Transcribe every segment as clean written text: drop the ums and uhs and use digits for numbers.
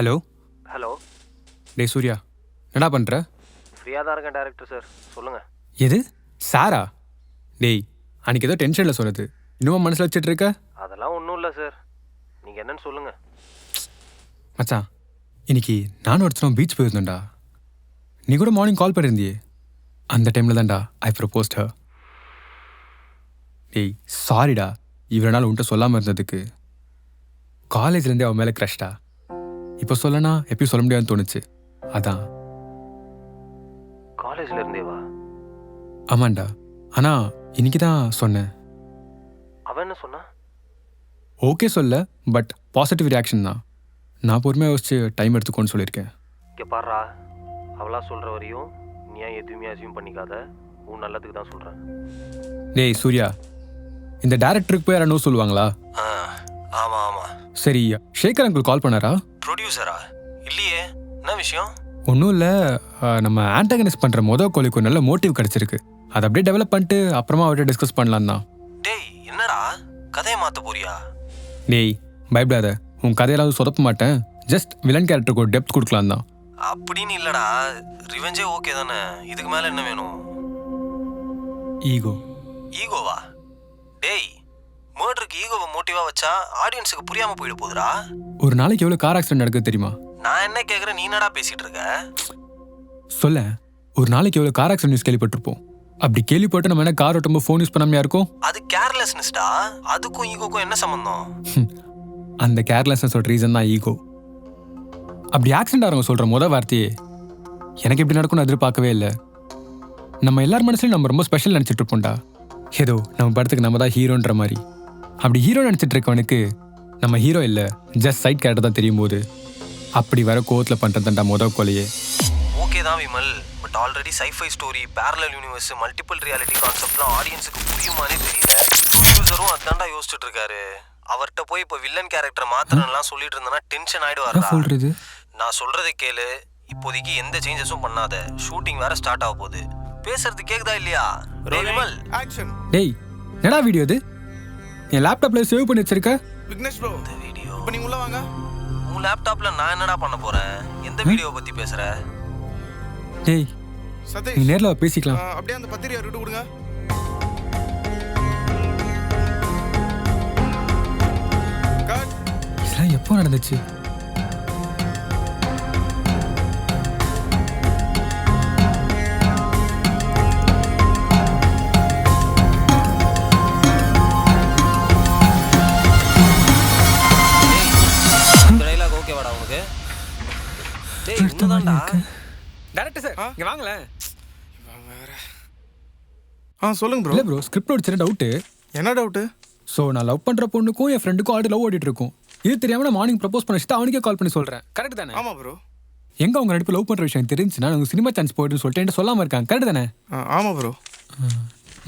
Hello hello. டேய் சூர்யா, என்னடா பண்ணுற? ஃப்ரீயாக தான் இருக்கேன் டேரக்டர் சார், சொல்லுங்கள். எது சாரா? டேய் அன்றைக்கி ஏதோ டென்ஷனில் சொன்னது இன்னும் மனசில் வச்சுட்டு இருக்க? அதெல்லாம் ஒன்றும் இல்லை சார், நீங்கள் என்னன்னு சொல்லுங்கள். மச்சான், இன்னைக்கு நானும் ஒருத்தரும் பீச் போயிருந்தேன்டா. நீ கூட மார்னிங் கால் பண்ணியிருந்தியே, அந்த டைமில் தான்டா ஐ ப்ரப்போஸ்ட் ஹர். டேய் சாரிடா, இவ்வளோ நாள் உன்ட்ட சொல்லாமல் இருந்ததுக்கு. காலேஜ்லேருந்தே அவன் மேலே க்ரஷ்டா. இப்போ சொல்லனா எப்பயும் சொல்ல முடியாதுன்னு தோணுச்சு, அதான். காலேஜில் இருந்தேவா? ஆமாண்டா, ஆனால் இன்னைக்கு தான் சொன்னேன். அவன் என்ன சொன்னா? ஓகே சொல்ல, பட் பாசிட்டிவ் ரியாக்ஷன் தான். நான் பொறுமையாக யோசிச்சு டைம் எடுத்துக்கோன்னு சொல்லியிருக்கேன். இங்கே பாடுறா, அவளா சொல்கிற வரையும் நீ ஏன் எதுவுமே அசியூம் பண்ணிக்காத, உன் நல்லதுக்கு தான் சொல்கிறேன். டேய் சூர்யா, இந்த டேரக்டருக்கு போய் யாரா நோ சொல்லுவாங்களா? ஆமாம் ஆமாம். சரி, ஷேகர் அங்கிள் கால் பண்ணாரா? ப்ரொடியூசரா? இல்லையே, என்ன விஷயம்? ஒன்றும் இல்லை, நம்ம ஆன்டகனைஸ் பண்ணுற கோலிக்கு ஒரு நல்ல மோட்டிவ் கிடச்சிருக்கு. அதை அப்படியே டெவலப் பண்ணிட்டு அப்புறமா அவர்கிட்ட டிஸ்கஸ் பண்ணலாம் தான். டேய் என்னடா கதையை மாற்ற போறியா? டேய் பயப்படாத, உன் கதையெல்லாம் சொதப்ப மாட்டேன். ஜஸ்ட் வில்லன் கேரக்டருக்கு ஒரு டெப்த் கொடுக்கலாம் தான். அப்படின்னு இல்லடா, ரிவெஞ்சே ஓகே தானே, இதுக்கு மேலே என்ன வேணும்? ஈகோ. ஈகோவா? டேய், மர்டருக்கு ஈகோவை மோட்டிவா வச்சா ஆடியன்ஸுக்கு புரியாம போயிட போகுதுடா. ஒரு நாளைக்கு எவ்வளோ கார் ஆக்சிடென்ட் நடக்குது தெரியுமா? நான் என்ன கேட்குறேன், நீ என்னடா பேசிட்டு இருக்க? சொல்ல, ஒரு நாளைக்கு எவ்வளோ கார் ஆக்சிடென்ட் நியூஸ் கேள்விப்பட்டிருப்போம். அப்படி கேள்விப்பட்டு நம்ம என்ன கார் ஓட்டும்போது ஃபோன் யூஸ் பண்ணாமையா இருக்கும்? அது கேர்லெஸ்னஸ்டா, அதுக்கும் ஈகோக்கும் என்ன சம்பந்தம்? அந்த கேர்லெஸ்னஸோட ரீசன் தான் ஈகோ. அப்படி ஆக்சிடென்ட் ஆகிறவங்க சொல்கிற வார்த்தையே எனக்கு எப்படி நடக்கும்னு எதிர்பார்க்கவே இல்லை. நம்ம எல்லார் மனசுலையும் நம்ம ரொம்ப ஸ்பெஷல் நினச்சிட்டு இருப்போம்டா. ஏதோ நம்ம படத்துக்கு நம்ம தான் ஹீரோன்ற மாதிரி. அப்படி ஹீரோ நினச்சிட்டு இருக்கவனுக்கு நம்ம ஹீரோ இல்லை, ஜஸ்ட் சைட் கேரக்டர் தான் தெரியும் போது அப்படி வர கோவத்தில் பண்ணுறதுண்டா கொலையே. ஓகே தான் Vimal, but already sci-fi story, parallel universe, multiple reality கான்செப்ட்லாம் ஆடியன்ஸுக்கு புரியுமானே தெரியல. ப்ரொடியூசரும் அதான்டா யோசிச்சுட்டு இருக்காரு. அவர்கிட்ட போய் இப்போ வில்லன் கேரக்டர் மாத்திரம்லாம் சொல்லிட்டு இருந்தேன்னா டென்ஷன் ஆயிடுவாரு. சொல்றது நான் சொல்றதை கேளு, இப்போதைக்கு எந்த சேஞ்சஸும் பண்ணாத. ஷூட்டிங் வேற ஸ்டார்ட் ஆக போகுது. பேசுறது கேக்குதா இல்லையா? விமல் ஆக்ஷன். டேய் என்னடா வீடியோ இது? என் லேப்டாப்ல சேவ் பண்ணி வச்சிருக்க. விக்னேஷ் ப்ரோ, இந்த வீடியோ இப்போ நீங்க உள்ள வாங்க. உன் லேப்டாப்ல நான் என்னடா பண்ண போறேன்? எந்த வீடியோ பத்தி பேசுற? டேய் நீ சதீஷ், நேர்ல பேசிக்கலாம். அப்படியே அந்த பத்திரிகை விட்டு கொடுங்க. கட். இதெல்லாம் எப்போ நடந்துச்சு? டைலாக் ஓகேவாடா உனக்கு? டேய் உன்னதான்டா. டைரக்டர் சார் இங்க வாங்களே. சொல்லுங்க ப்ரோ. இல்ல ப்ரோ, ஸ்கிரிப்ட் ஒரு சின்ன டவுட். என்ன டவுட்? ஸோ நான் லவ் பண்ற பொண்ணுக்கும் என் ஃப்ரெண்டுக்கும் ஆல்ரெடி லவ் ஓடிட்டு இருக்கும். இது தெரியாம நான் மார்னிங் ப்ரப்போஸ் பண்ண வச்சுட்டு அவனுக்கே கால் பண்ணி சொல்றேன். கரெக்ட் தானே? ஆமா ப்ரோ. எங்க அவங்க ரெண்டு பேரும் லவ் பண்ற விஷயம் தெரிஞ்சுன்னா அவங்க சினிமா சான்ஸ் போயிடுன்னு சொல்லிட்டு என்கிட்ட சொல்லாம இருக்காங்க. கரெக்ட் தானே? ஆமா ப்ரோ.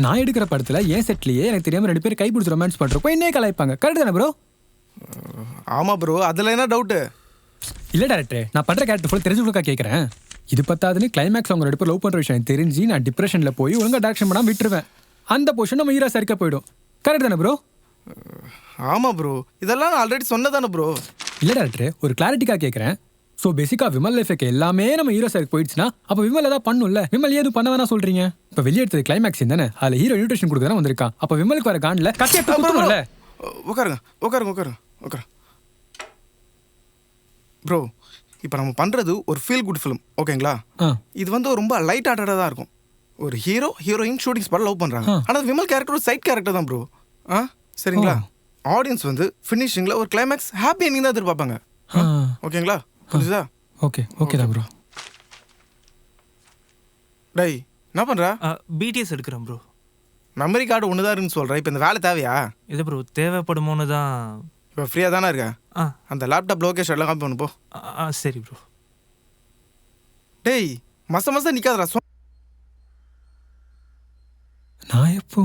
நான் எடுக்கிற படத்துல ஏன் செட்லயே எனக்கு தெரியாம ரெண்டு பேரும் கைப்பிடிச்சு ரொமான்ஸ் பண்றப்போ என்னையே கலாய்ப்பாங்க. கரெக்ட் தானே ப்ரோ? ஆமா ப்ரோ, அதுல என்ன டவுட்? இல்ல டேரக்டர், நான் பண்ற கேரக்டர் ஃபுல் தெரிஞ்சுக்கா கேட்கறேன். இது பத்தாதுன்னு கிளைமேக்ஸ் அவங்க ரெண்டு பேரும் லவ் பண்ற விஷயம் தெரிஞ்சு நான் டிப்ரெஷன்ல போய் ஒழுங்கா டைரக்ஷன் பண்ணாம விட்டுருவேன். அந்த போர்ஷன் நம்ம ஹீரோ சரிக்க போயிடும். கரெக்ட் தானே ப்ரோ? ஆமா ப்ரோ, இதெல்லாம் நான் ஆல்ரெடி சொன்னதானே ப்ரோ. இல்ல டேரக்டர், ஒரு கிளாரிட்டிக்கா கேட்கறேன். ஸோ பேசிக்கா விமல் லைஃப்க்கு எல்லாமே நம்ம ஹீரோ சைடுக்கு போயிடுச்சுன்னா அப்போ விமல் ஏதாவது பண்ணும்ல. விமல் ஏது பண்ண வேணா சொல்றீங்க? இப்போ வெளியே எடுத்தது கிளைமேக்ஸ் தானே, அதில் ஹீரோ நியூட்ரிஷன் கொடுக்க வந்திருக்கான். அப்போ விமலுக்கு வர காண்டில் கத்தியாட்டு குத்துறோம்ல. உட்காருங்க உட்காருங்க உட்காருங்க உட்காருங்க ப்ரோ. இப்போ நம்ம பண்ணுறது ஒரு ஃபீல் குட் ஃபிலிம், ஓகேங்களா? இது வந்து ரொம்ப லைட் ஹார்ட்டடாக தான் இருக்கும். ஒரு hero heroine shooting spot love பண்ணுறாங்க. ஆனால் விமல் கேரக்டர் ஒரு சைட் கேரக்டர் தான் ப்ரோ. சரிங்களா? ஆடியன்ஸ் வந்து ஃபினிஷிங்கில் ஒரு கிளைமேக்ஸ் ஹாப்பி எண்டிங் தான் எதிர்பார்ப்பாங்க. ஓகேங்களா? புரியுதா? ஓகே ஓகே தான் ப்ரோ. டேய் என்ன பண்ணுறா? பிடிஎஸ் எடுக்கிறேன் ப்ரோ. மெமரி கார்டு ஒன்று தான் இருக்குன்னு சொல்கிறேன். இப்போ இந்த வேலை தேவையா? இது ப்ரோ தேவைப்படுமோன்னு தான். இப்போ ஃப்ரீயாக தானே இருக்கேன். அந்த லேப்டாப் லோகேஷ் எல்லாம் காப்பி பண்ணு போ. சரி ப்ரோ. டேய் மச நிற்காதரா. நான் எப்போ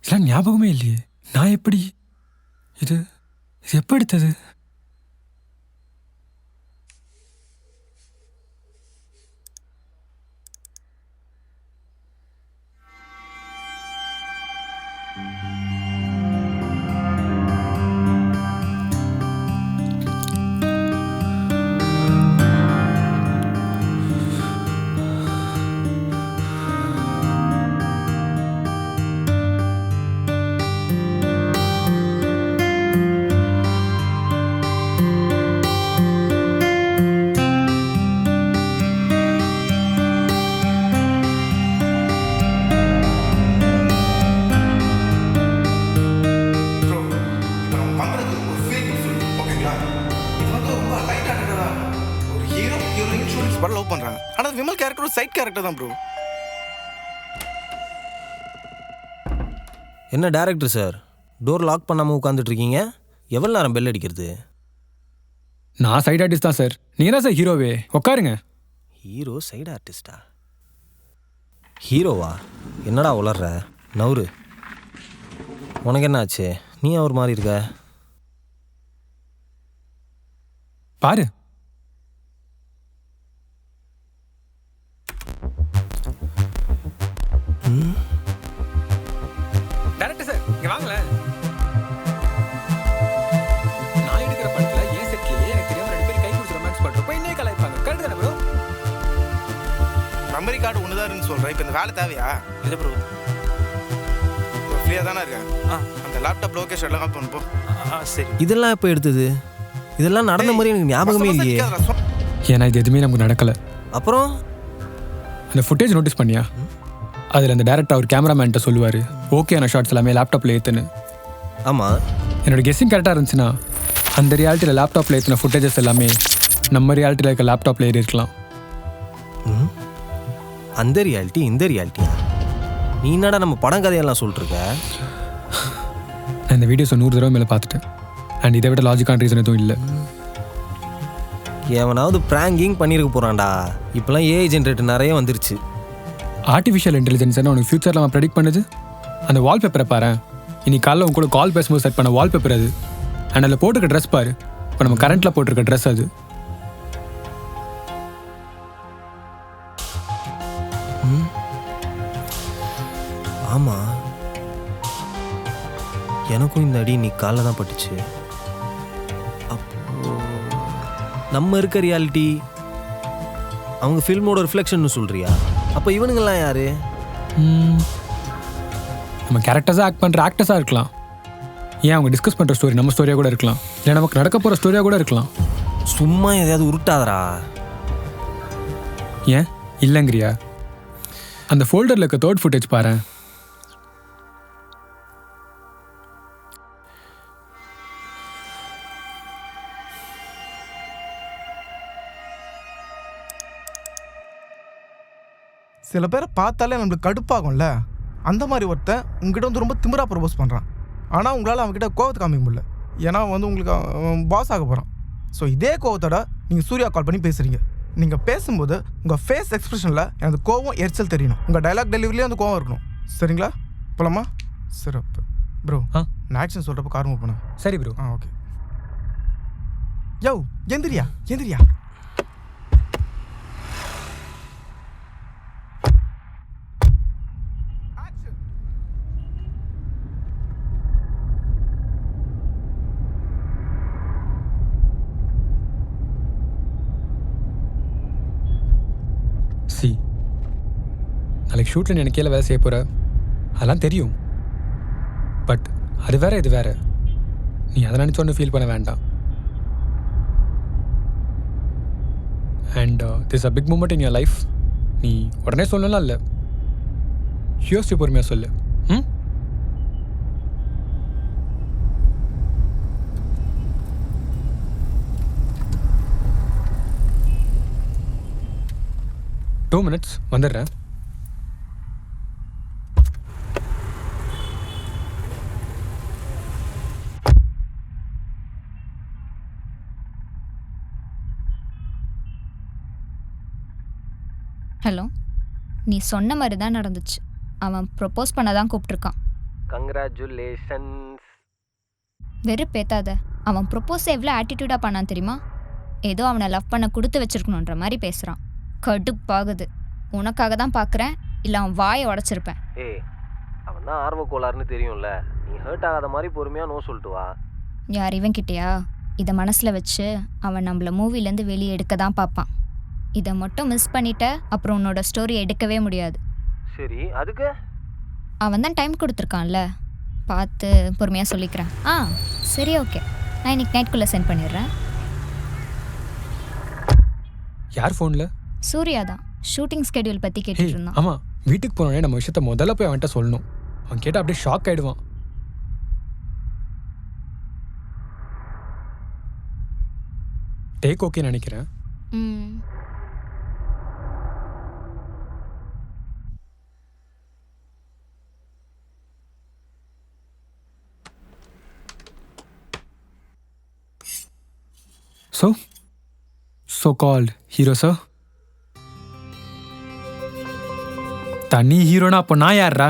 இதெல்லாம் ஞாபகமே இல்லையே. நான் எப்படி இது எப்போ எடுத்தது? ஹீரோயின் ஷூட்டிங் ஸ்பாட் லவ் பண்றாங்க. ஆனா விமல் கேரக்டர் ஒரு சைட் கேரக்டர் தான் ப்ரோ. என்ன டேரக்டர் சார், டோர் லாக் பண்ணாமல் உட்காந்துட்டு இருக்கீங்க? எவ்வளோ நேரம் பெல் அடிக்கிறது? நான் சைட் ஆர்டிஸ்ட் தான் சார். நீங்க தான் சார் ஹீரோவே. உட்காருங்க. ஹீரோ சைடு ஆர்டிஸ்டா? ஹீரோவா? என்னடா உளர்ற? நவுரு. உனக்கு என்ன ஆச்சு? நீ அவர் மாதிரி இருக்க. பாரு. டைரக்டர் சார் இங்க வாங்களே. நான் எடுக்கிற படத்துல ஏன் செட்லயே எனக்கு தெரியாம ரெண்டு பேரும் கை கொடுத்து ரொமான்ஸ் பண்றப்ப இன்னே கலாய்ப்பாங்க. கரெக்ட் தானே ப்ரோ? மெமரி கார்டு ஒண்ணுதான் சொல்றேன். இப்போ இந்த வேலை தேவையா? இல்லை ப்ரோ. ஃப்ரீயா தானே இருக்கேன். அந்த லேப்டாப் லொகேஷன் எல்லாம் கால் பண்ணு போ. சரி. இதெல்லாம் எப்போ எடுத்தது? இதெல்லாம் நடந்த மாதிரி எனக்கு ஞாபகமே இல்லையே. ஏன்னா இது எதுவுமே நமக்கு நடக்கல. அப்புறம் அந்த ஃபுட்டேஜ் நோட்டீஸ் பண்ணியா? அதில் அந்த டேரக்டர் அவர் கேமராமேன்ட்ட சொல்லுவார், ஓகேயான ஷார்ட்ஸ் எல்லாமே லேப்டாப்பில் ஏற்றுன்னு. ஆமாம், என்னோட கெஸ்ஸிங் கரெக்டாக இருந்துச்சுன்னா அந்த ரியாலிட்டியில் லேப்டாப்பில் ஏற்றின ஃபுட்டேஜஸ் எல்லாமே நம்ம ரியாலிட்டியில் இருக்க லேப்டாப்பில் ஏறி இருக்கலாம். அந்த ரியாலிட்டி இந்த ரியாலிட்டியா? நீ என்னடா நம்ம படம் கதையெல்லாம் சொல்லிட்டுருக்க? நான் இந்த வீடியோஸை 100 தடவை மேலே பார்த்துட்டேன். அண்ட் இதை விட லாஜிக்கான ரீசன் எதுவும் இல்லை. எவனாவது ப்ராங்கிங் பண்ணியிருக்க போகிறான்டா. இப்போலாம் ஏஐ ஜென்ரேட்டர் நிறைய வந்துருச்சு. ஆர்டிஃபிஷியல் இன்டெலிஜென்ஸ் உனக்கு ஃபியூச்சரில் அவன் ப்ரெடிக்ட் பண்ணுது. அந்த வால்பேப்பரை பாரு. இன்னைக்கு காலைல உங்க கூட கால் பேசும்போது செட் பண்ண வால்பேப்பர் அது. அண்ட் அதில் போட்டிருக்க ட்ரெஸ் பாரு. இப்போ நம்ம கரண்ட்டில் போட்டிருக்க ட்ரெஸ் அது. ஆமாம், எனக்கும் இந்த அடி இன்னைக்கு காலைல தான் பட்டுச்சு. அப்போ நம்ம இருக்க ரியாலிட்டி அவங்க ஃபில்மோட ரிஃப்ளெக்ஷன் சொல்கிறியா? அப்போ இவனுங்கெல்லாம் யாரு? நம்ம கேரக்டர்ஸாக ஆக்ட் பண்ணுற ஆக்டர்ஸாக இருக்கலாம். ஏன் அவங்க டிஸ்கஸ் பண்ணுற ஸ்டோரி நம்ம ஸ்டோரியாக கூட இருக்கலாம். இல்லை நமக்கு நடக்க போகிற ஸ்டோரியாக கூட இருக்கலாம். சும்மா எதையாவது உருட்டாதரா. ஏன் இல்லைங்கிறியா? அந்த ஃபோல்டரில் இருக்க தேர்ட் ஃபுட்டேஜ் பாரு. சில பேரை பார்த்தாலே நம்மளுக்கு கடுப்பாகும்ல. அந்த மாதிரி ஒருத்தன் உங்ககிட்ட வந்து ரொம்ப திமிரா ப்ரப்போஸ் பண்ணுறான். ஆனால் உங்களால் அவங்ககிட்ட கோவத்தை காமிக்க முடியல. ஏன்னா வந்து உங்களுக்கு பாஸ் ஆக போகிறான். ஸோ இதே கோவத்தோட நீங்கள் சூர்யா கால் பண்ணி பேசுகிறீங்க. நீங்கள் பேசும்போது உங்கள் ஃபேஸ் எக்ஸ்பிரஷனில் எனக்கு கோவம் எரிச்சல் தெரியணும். உங்கள் டைலாக் டெலிவரிலேயே அந்த கோவம் இருக்கணும். சரிங்களா? போலாமா? சிறப்பு ப்ரோ. நான் ஆக்ஷன் சொல்கிறப்ப கார் மூவ் பண்ணேன். சரி ப்ரோ. ஓகே. யோ எந்திரியா எந்திரியா. நாளைக்கு ஷூட்டில் எனக்கு கீழே வேலை செய்ய போகிற அதெல்லாம் தெரியும். பட் அது வேற இது வேற. நீ அதை நினச்சி ஒன்றும் ஃபீல் பண்ண வேண்டாம். And this a big moment in your life. நீ உடனே சொல்லலாம் இல்லை, யோசிச்சு பொறுமையாக சொல்லு. ம் 2 minutes வந்துடுறேன். ஹலோ, நீ சொன்ன மாதிரி தான் நடந்துச்சு. அவன் ப்ரொப்போஸ் பண்ண தான் கூப்பிட்ருக்கான். கங்க்ராச்சுலேஷன்ஸ். வெறுப்பேத்தாத. அவன் ப்ரொப்போஸ் எவ்வளோ ஆட்டிடியூடாக பண்ணான் தெரியுமா? ஏதோ அவனை லவ் பண்ண கொடுத்து வச்சிருக்கணுன்ற மாதிரி பேசுகிறான். கடுப்பாகுது. உனக்காக தான் பார்க்குறேன், இல்லை அவன் வாயை உடச்சிருப்பேன். ஏய், அவன் தான் ஆர்வ கோளாறுன்னு தெரியும்ல. நீ ஹர்ட் ஆகாத மாதிரி பொறுமையாக நோ சொல்லிட்டு வா. யார் இவன் கிட்டயா? இதை மனசில் வச்சு அவன் நம்மளை மூவிலேருந்து வெளியே எடுக்க தான் பார்ப்பான். இதை மட்டும் மிஸ் பண்ணிட்ட அப்புறம் உன்னோட ஸ்டோரி எடுக்கவே முடியாது. சரி, அதுக்கு அவன் தான் டைம் கொடுத்துருக்கான்ல, பார்த்து பொறுமையாக சொல்லிக்கிறேன். சரி, ஓகே. நான் இன்னைக்கு நைட்குள்ளே சென்ட் பண்ணிடுறேன். யார் ஃபோனில்? சூர்யா தான். ஷூட்டிங் ஸ்கெடியூல் பற்றி கேட்டுட்டு இருந்தான். ஆமாம், வீட்டுக்கு போனோடனே நம்ம விஷயத்த முதல்ல போய் அவன்கிட்ட சொல்லணும். அவன் கேட்டால் அப்படியே ஷாக் ஆகிடுவான். டேக் ஓகே நினைக்கிறேன். So called hero sir. தனி ஹீரோனா அப்போ நான் யார்ரா?